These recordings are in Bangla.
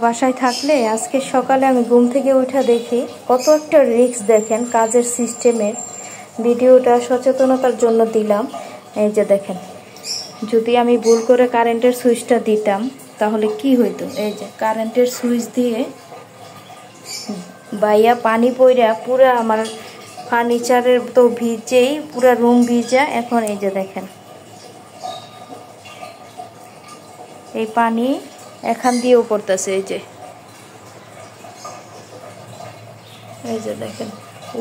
বাসায় থাকলে আজকে সকালে আমি ঘুম থেকে উঠে দেখি কত একটা রিস্ক দেখেন কাজের সিস্টেমের। ভিডিওটা সচেতনতার জন্য দিলাম। এই যে দেখেন, যদি আমি ভুল করে কারেন্টের সুইচটা দিতাম তাহলে কি হইতো। এই যে কারেন্টের সুইচ দিয়ে বাইয়া পানি পইরা পুরা আমার ফার্নিচারের তো ভিজেই পুরা রুম ভিজা। এখন এই যে দেখেন, এই পানি এখান দিয়েও পড়তেছে। এই যে দেখেন,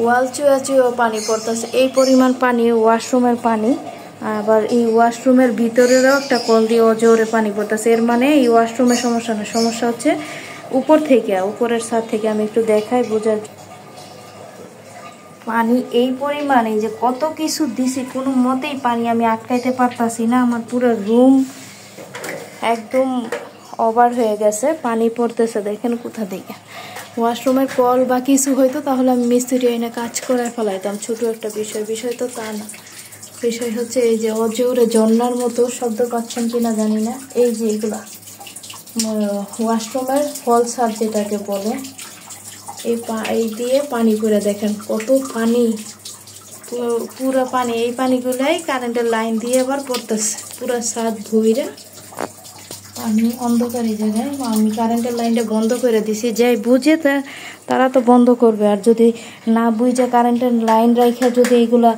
ওয়াল চুয়া চুয়েও পানি পড়তেছে। এই পরিমাণ পানি ওয়াশরুমের পানি, আবার এই ওয়াশরুমের ভিতরেরও একটা কল দিয়ে জোরে পানি পড়তেছে। এর মানে এই ওয়াশরুমের সমস্যা না, সমস্যা হচ্ছে উপর থেকে, উপরের ছাদ থেকে। আমি একটু দেখাই বোঝার। পানি এই পরিমাণে যে কত কিছু দিছি, কোনো মতেই পানি আমি আটকাইতে পারতাছি না। আমার পুরো রুম একদম ওভার হয়ে গেছে, পানি পড়তেছে। দেখেন কোথা থেকে ওয়াশরুমের কল বা কিছু হয়তো তাহলে আমি মিস্ত্রি এনে কাজ করে ফেলাইতাম। ছোট একটা বিষয় তো তা না। বিষয় হচ্ছে এই যে অজোরে ঝর্ণার মতো শব্দ পাচ্ছেন কিনা জানি না। এই যে এগুলা ওয়াশরুমের ফল ছাদ যেটাকে বলে, এই দিয়ে পানি করে দেখেন কত পানি, পুরো পানি। এই পানিগুলাই কারেন্টের লাইন দিয়ে আবার পড়তেছে পুরো ছাদ ভুইরা। আমি অন্ধকার এই জায়গায় আমি কারেন্টের লাইনটা বন্ধ করে দিছি। যাই বুঝে তারা তো বন্ধ করবে, আর যদি না বুঝে কারেন্টের লাইন রাখা যদি এইগুলা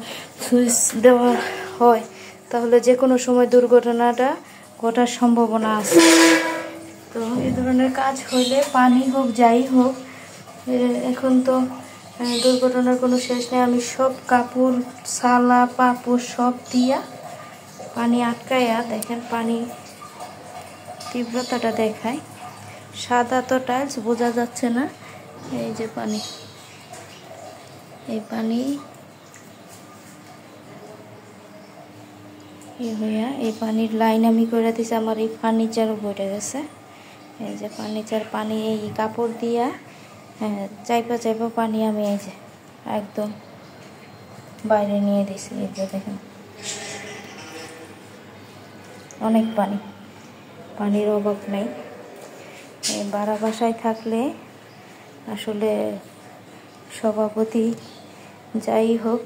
সুইচ দেওয়া হয় তাহলে যে কোনো সময় দুর্ঘটনাটা ঘটার সম্ভাবনা আছে। তো এই ধরনের কাজ হইলে পানি হোক যাই হোক, এখন তো দুর্ঘটনার কোনো শেষ নেই। আমি সব কাপড় সালা পাপড় সব দিয়া পানি আটকাইয়া দেখেন, পানি তীব্রতাটা দেখায়। সাদা তো টাইলস বোঝা যাচ্ছে না। এই যে পানি, এই পানি হইয়া এই পানির লাইন আমি করে দিছি। আমার এই ফার্নিচারও বইটা গেছে। এই যে ফার্নিচার পানি এই কাপড় দিয়া চাইপা চাইপা পানি আমি এই যে একদম বাইরে নিয়ে দিছি। এই যে দেখেন অনেক পানি, পানির অভাব নেই। ভাড়া বাসায় থাকলে আসলে সভাপতি যাই হোক,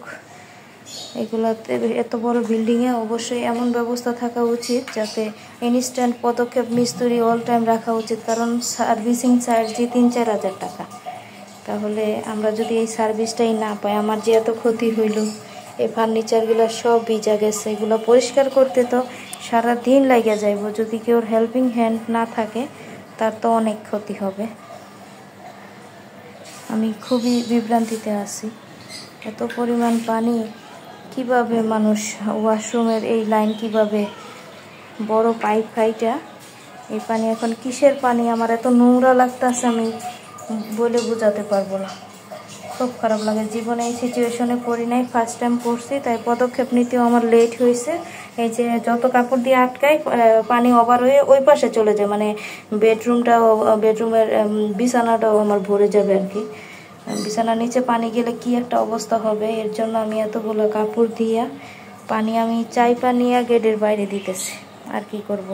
এগুলাতে এত বড় বিল্ডিংয়ে অবশ্যই এমন ব্যবস্থা থাকা উচিত যাতে ইনস্ট্যান্ট পদক্ষেপ মিস্ত্রি অল টাইম রাখা উচিত। কারণ সার্ভিসিং চার্জ যে 3-4 হাজার টাকা। তাহলে আমরা যদি এই সার্ভিসটাই না পাই, আমার যে এত ক্ষতি হইল, এই ফার্নিচারগুলো সব ভিজা গেছে, এগুলো পরিষ্কার করতে তো সারা দিন লাগিয়ে যাইব। যদি কেউ হেল্পিং হ্যান্ড না থাকে তার তো অনেক ক্ষতি হবে। আমি খুবই বিভ্রান্তিতে আছি। এত পরিমাণ পানি কিভাবে মানুষ ওয়াশরুমের এই লাইন কিভাবে বড় পাইপ খাইটা এই পানি এখন কিসের পানি আমার এত নোংরা লাগতেছে আমি বলে বোঝাতে পারবো না। খুব খারাপ লাগে। জীবনে এই সিচুয়েশনে পড়ি নাই, ফার্স্ট টাইম পড়ছি, তাই পদক্ষেপ নিতেও আমার লেট হয়েছে। এই যে যত কাপড় দিয়ে আটকায় পানি ওভার হয়ে ওই পাশে চলে যায়, মানে বেডরুমের বিছানাটাও আমার ভরে যাবে আর কি। বিছানার নিচে পানি গেলে কি একটা অবস্থা হবে, এর জন্য আমি এতগুলো কাপড় দিয়া পানি আমি চাইপা নিয়ে গেটের বাইরে দিতেছি। আর কি করব।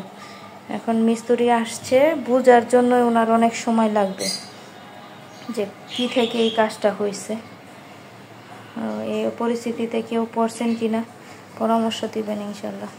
এখন মিস্ত্রি আসছে, বুঝার জন্য ওনার অনেক সময় লাগবে যে কি থেকে এই কাজটা হয়েছে। এই পরিস্থিতিতে কেউ পড়ছেন কিনা পরামর্শ দিবেন ইনশাল্লাহ।